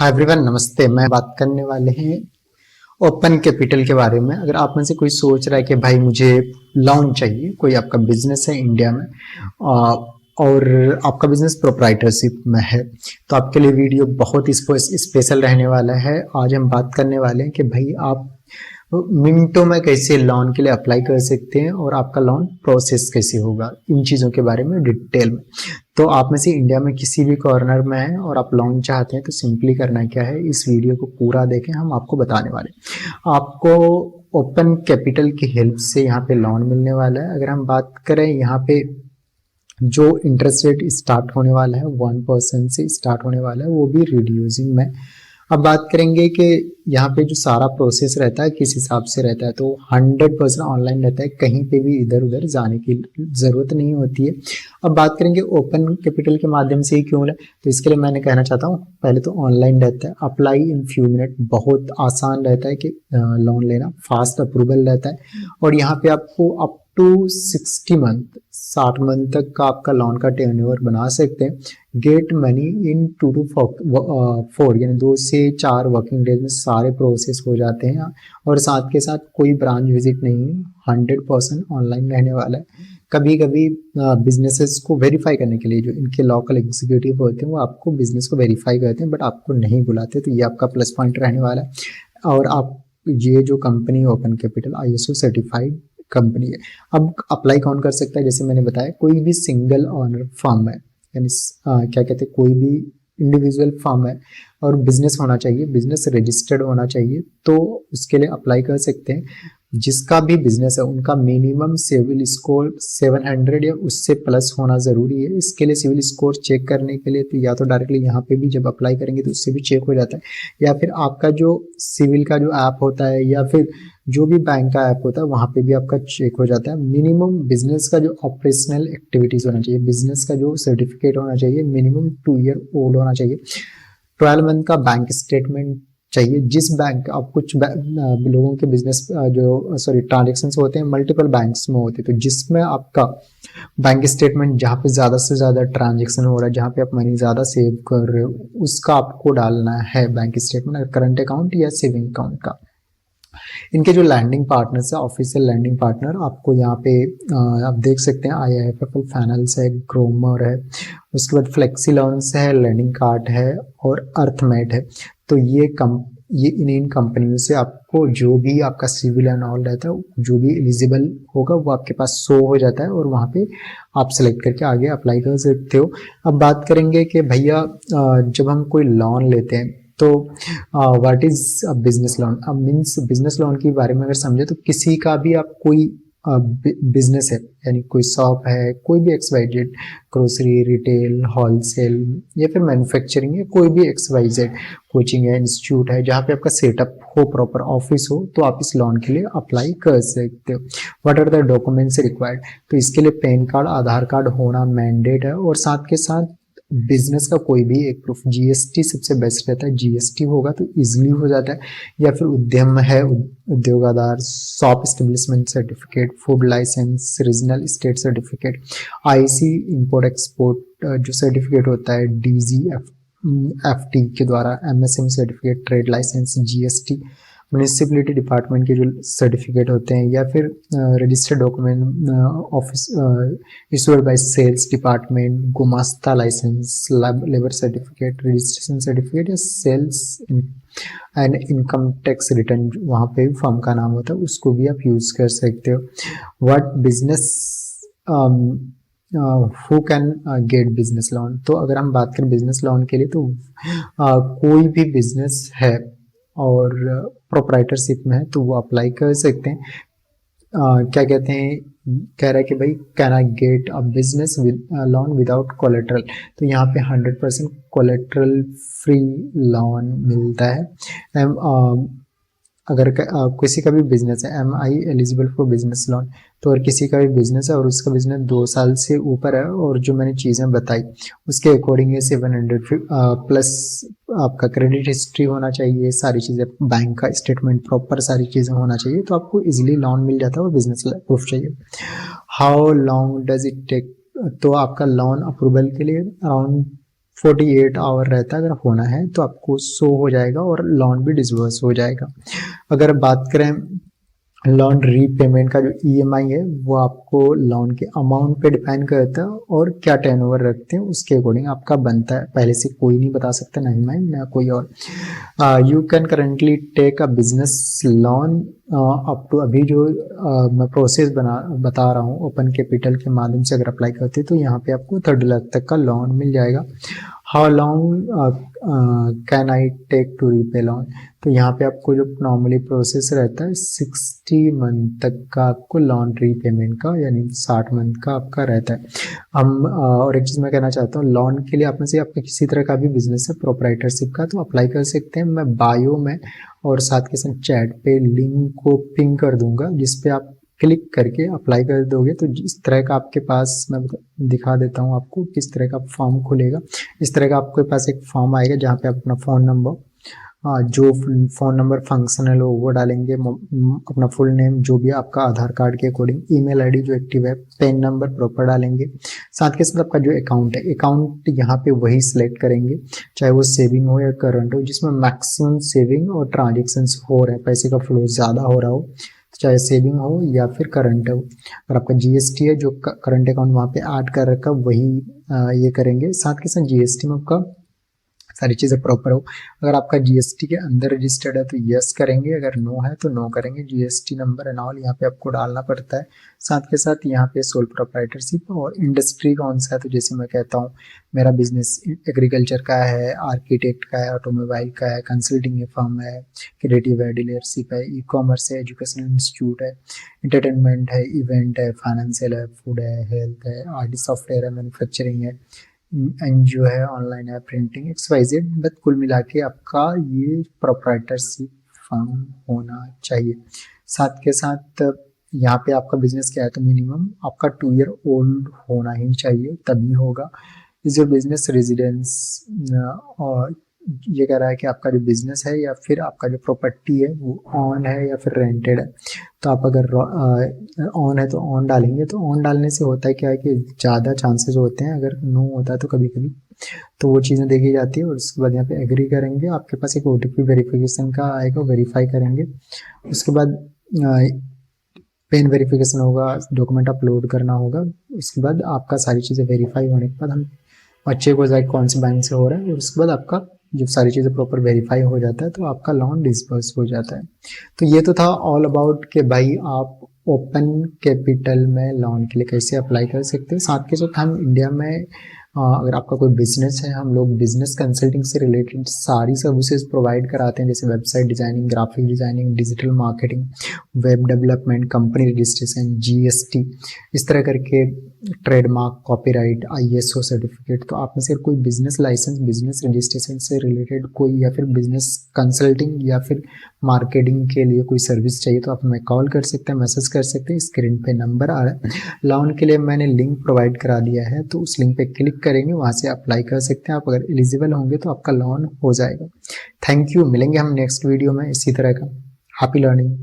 Hi everyone, नमस्ते। मैं बात करने वाले हैं ओपन कैपिटल के बारे में। अगर आप में से कोई सोच रहा है कि भाई मुझे लोन चाहिए, कोई आपका बिजनेस है इंडिया में और आपका बिजनेस प्रोप्राइटरशिप में है, तो आपके लिए वीडियो बहुत ही स्पेशल रहने वाला है। आज हम बात करने वाले हैं कि भाई आप मिनटों में कैसे लोन के लिए अप्लाई कर सकते हैं और आपका लोन प्रोसेस कैसे होगा, इन चीज़ों के बारे में डिटेल में। तो आप में से इंडिया में किसी भी कॉर्नर में है और आप लोन चाहते हैं तो सिंपली करना क्या है, इस वीडियो को पूरा देखें, हम आपको बताने वाले हैं। आपको ओपन कैपिटल की हेल्प से यहाँ पे लोन मिलने वाला है। अगर हम बात करें यहाँ पे जो इंटरेस्ट रेट स्टार्ट होने वाला है 1% से स्टार्ट होने वाला है, वो भी रिड्यूसिंग में। अब बात करेंगे कि यहाँ पे जो सारा प्रोसेस रहता है किस हिसाब से रहता है, तो 100% ऑनलाइन रहता है, कहीं पे भी इधर उधर जाने की ज़रूरत नहीं होती है। अब बात करेंगे ओपन कैपिटल के माध्यम से ही क्यों है, तो इसके लिए मैंने कहना चाहता हूँ, पहले तो ऑनलाइन रहता है, अप्लाई इन फ्यू मिनट, बहुत आसान रहता है कि लोन लेना, फास्ट अप्रूवल रहता है। और यहाँ पे आपको अप टू 60 मंथ तक का आपका लोन का टेन्योर बना सकते हैं। गेट मनी इन 2 to 4 यानी 2 से 4 वर्किंग डेज में सारे प्रोसेस हो जाते हैं। और साथ के साथ कोई ब्रांच विजिट नहीं है, 100% ऑनलाइन रहने वाला है। कभी कभी बिजनेसेस को वेरीफाई करने के लिए जो इनके लोकल एग्जीक्यूटिव होते हैं वो आपको बिजनेस को वेरीफाई करते हैं, बट आपको नहीं बुलाते, तो ये आपका प्लस पॉइंट रहने वाला है। और आप ये जो company open capital ISO certified company है। अब अप्लाई कौन कर सकता है, जैसे मैंने बताया, कोई भी सिंगल ऑनर फर्म है, यानी क्या कहते हैं, कोई भी इंडिविजुअल फर्म है और बिजनेस होना चाहिए, बिजनेस रजिस्टर्ड होना चाहिए, तो उसके लिए अप्लाई कर सकते हैं। जिसका भी बिजनेस है उनका मिनिमम सिविल स्कोर 700 या उससे प्लस होना ज़रूरी है। इसके लिए सिविल स्कोर चेक करने के लिए तो या तो डायरेक्टली यहाँ पे भी जब अप्लाई करेंगे तो उससे भी चेक हो जाता है, या फिर आपका जो सिविल का जो ऐप होता है या फिर जो भी बैंक का ऐप होता है वहाँ पे भी आपका चेक हो जाता है। मिनिमम बिजनेस का जो ऑपरेशनल एक्टिविटीज़ होना चाहिए, बिजनेस का जो सर्टिफिकेट होना चाहिए, मिनिमम 2 ईयर ओल्ड होना चाहिए। 12 मंथ का बैंक स्टेटमेंट चाहिए। जिस बैंक, अब कुछ लोगों के बिजनेस जो ट्रांजेक्शन्स होते हैं मल्टीपल बैंक्स में होते हैं, तो जिसमें आपका बैंक स्टेटमेंट जहाँ पे ज़्यादा से ज़्यादा ट्रांजेक्शन हो रहा है, जहाँ पे आप मनी ज़्यादा सेव कर रहे हो, उसका आपको डालना है बैंक स्टेटमेंट, करंट अकाउंट या सेविंग अकाउंट का। इनके जो लैंडिंग पार्टनर्स है, ऑफिशियल लैंडिंग पार्टनर आपको यहाँ पे आप देख सकते हैं, IIFL फाइनेंस है, ग्रोमर है, उसके बाद फ्लेक्सी लोन्स है, लैंडिंग कार्ड है और अर्थमेट है। तो ये इन कंपनियों से आपको जो भी आपका सिविल एंड ऑल रहता है, जो भी एलिजिबल होगा वो आपके पास शो हो जाता है और वहाँ पे आप सेलेक्ट करके आगे अप्लाई कर सकते हो। अब बात करेंगे कि भैया जब हम कोई लोन लेते हैं तो व्हाट इज बिजनेस लोन। अब मीन्स बिजनेस लोन के बारे में अगर समझे तो किसी का भी आप कोई बिजनेस है, यानी कोई शॉप है, कोई भी XYZ, ग्रोसरी, रिटेल, होलसेल या फिर मैन्युफैक्चरिंग है, कोई भी XYZ, कोचिंग है, इंस्टीट्यूट है, जहाँ पे आपका सेटअप हो, प्रॉपर ऑफिस हो, तो आप इस लोन के लिए अप्लाई कर सकते हो। What are the documents required, तो इसके लिए पैन कार्ड, आधार कार्ड होना मैंडेट है, और साथ के साथ बिजनेस का कोई भी एक प्रूफ। GST सबसे बेस्ट रहता है, GST होगा तो इजीली हो जाता है। या फिर उद्यम है, उद्योग Aadhaar, shop establishment certificate, food licence, regional state certificate, IC import export जो सर्टिफिकेट होता है, DGFT के द्वारा, MSME certificate, trade licence, GST, municipality department के जो सर्टिफिकेट होते हैं, या फिर registered document office issued by sales department, गुमास्ता licence, labour certificate, registration certificate, या sales and income tax return, वहाँ पे फर्म का नाम होता है, उसको भी आप यूज़ कर सकते हो। What business who can get business loan, तो अगर हम बात करें बिजनेस लोन के लिए तो कोई भी बिजनेस है और प्रोप्राइटरशिप में है तो वो अप्लाई कर सकते हैं। क्या कहते हैं, कह रहा है कि भाई can I get a business loan without collateral, तो यहाँ पे 100% कोलेट्रल फ्री लोन मिलता है। अगर किसी का भी बिजनेस है, am I eligible for business loan, तो अगर किसी का भी बिजनेस है और उसका बिजनेस 2 साल से ऊपर है और जो मैंने चीज़ें बताई उसके अकॉर्डिंग ये 700 प्लस आपका क्रेडिट हिस्ट्री होना चाहिए, सारी चीज़ें, बैंक का स्टेटमेंट प्रॉपर, सारी चीज़ें होना चाहिए, तो आपको इजीली लोन मिल जाता है। और बिजनेस प्रूफ चाहिए। How long does it take, तो आपका लोन अप्रूवल के लिए अराउंड 48 आवर रहता है, अगर होना है तो आपको शो हो जाएगा और लोन भी डिसबर्स हो जाएगा। अगर बात करें लोन रीपेमेंट का जो ईएमआई है वो आपको लोन के अमाउंट पे डिपेंड करता है और क्या टर्नओवर रखते हैं उसके अकॉर्डिंग आपका बनता है। पहले से कोई नहीं बता सकता, ना ही मैं ना कोई और। You can currently take a business loan up to, अभी जो मैं प्रोसेस बता रहा हूँ ओपन कैपिटल के माध्यम से अगर अप्लाई करते हैं तो यहाँ पे आपको 30 लाख तक का लोन मिल जाएगा। How long can I take to repay loan, तो यहाँ पे आपको जो नॉर्मली प्रोसेस रहता है 60 मंथ तक का आपको लोन रीपेमेंट का, यानी 60 मंथ का आपका रहता है। हम और एक चीज़ मैं कहना चाहता हूँ, लोन के लिए आप में से आपका किसी तरह का भी बिजनेस है प्रोप्राइटरशिप का तो अप्लाई कर सकते हैं। मैं बायो में और साथ के साथ चैट पे लिंक को पिंग कर दूंगा, जिसपे आप क्लिक करके अप्लाई कर दोगे तो जिस तरह का आपके पास, मैं दिखा देता हूँ आपको किस तरह का फॉर्म खुलेगा। इस तरह का आपके पास एक फॉर्म आएगा जहाँ पे आप अपना फ़ोन नंबर, जो फ़ोन नंबर फंक्शनल हो वो डालेंगे, अपना फुल नेम जो भी आपका आधार कार्ड के अकॉर्डिंग, ईमेल आईडी जो एक्टिव है, पेन नंबर प्रॉपर डालेंगे। साथ के साथ आपका जो अकाउंट है, अकाउंट यहाँ पे वही सिलेक्ट करेंगे, चाहे वो सेविंग हो या करंट हो, जिसमें मैक्सिमम सेविंग और ट्रांजेक्शन्स हो रहे हैं, पैसे का फ्लो ज़्यादा हो रहा हो, चाहे सेविंग हो या फिर करंट हो। और आपका जीएसटी है जो करंट अकाउंट वहाँ पे ऐड कर रखा वही ये करेंगे। साथ के साथ जीएसटी में आपका सारी चीज़ें प्रॉपर हो। अगर आपका जीएसटी के अंदर रजिस्टर्ड है तो यस करेंगे, अगर नो है तो नो करेंगे। जीएसटी नंबर एंड ऑल यहाँ पे आपको डालना पड़ता है। साथ के साथ यहाँ पे सोल प्रोप्राइटरशिप और इंडस्ट्री कौन सा है, तो जैसे मैं कहता हूँ मेरा बिजनेस एग्रीकल्चर का है, आर्किटेक्ट का है, ऑटोमोबाइल का है, कंसल्टिंग फर्म है, क्रिएटिव है, डीलरशिप है, ई कॉमर्स है, एजुकेशनल इंस्टीट्यूट है, इंटरटेनमेंट है, इवेंट है, फाइनेंशियल है, फूड है, हेल्थ है, आईटी सॉफ्टवेयर है, मैन्युफैक्चरिंग है, एनजीओ है, ऑनलाइन है, प्रिंटिंग, एक्सवाइजेड। बट कुल मिला के आपका ये प्रोप्राइटरशिप फर्म होना चाहिए। साथ के साथ यहाँ पे आपका बिजनेस क्या है तो मिनिमम आपका 2 ईयर ओल्ड होना ही चाहिए, तभी होगा। इज योर बिजनेस रेजिडेंस, और ये कह रहा है कि आपका जो बिजनेस है या फिर आपका जो प्रॉपर्टी है वो ऑन है या फिर रेंटेड है। तो आप अगर ऑन है तो ऑन डालेंगे, तो ऑन डालने से होता है क्या है कि ज़्यादा चांसेस होते हैं, अगर नो होता है तो कभी कभी तो वो चीज़ें देखी जाती है। और उसके बाद यहाँ पे एग्री करेंगे, आपके पास एक ओटीपी वेरिफिकेशन का आएगा, वेरीफाई करेंगे। उसके बाद पेन वेरिफिकेशन होगा, डॉक्यूमेंट अपलोड करना होगा। उसके बाद आपका सारी चीज़ें वेरीफाई होने के बाद हम चेक हो जाए कौन से बैंक से हो रहा है, और उसके बाद आपका जब सारी चीज़ें प्रॉपर वेरीफाई हो जाता है तो आपका लोन डिस्पर्स हो जाता है। तो ये तो था ऑल अबाउट कि भाई आप ओपन कैपिटल में लोन के लिए कैसे अप्लाई कर सकते हैं। साथ के साथ हम इंडिया में अगर आपका कोई बिजनेस है, हम लोग बिजनेस कंसल्टिंग से रिलेटेड सारी सर्विसेज प्रोवाइड कराते हैं, जैसे website designing, graphic designing, digital marketing, web development, company registration, GST, इस तरह करके ट्रेडमार्क, कॉपीराइट, आईएसओ सर्टिफिकेट। तो आप में से कोई बिजनेस लाइसेंस, बिजनेस रजिस्ट्रेशन से रिलेटेड कोई, या फिर बिजनेस कंसल्टिंग या फिर मार्केटिंग के लिए कोई सर्विस चाहिए तो आप हमें कॉल कर सकते हैं, मैसेज कर सकते हैं। स्क्रीन पे नंबर आ रहा है, लोन के लिए मैंने लिंक प्रोवाइड करा दिया है, तो उस लिंक पे क्लिक करेंगे, वहाँ से अप्लाई कर सकते हैं। आप अगर एलिजिबल होंगे तो आपका लोन हो जाएगा। थैंक यू, मिलेंगे हम नेक्स्ट वीडियो में इसी तरह का। Happy learning.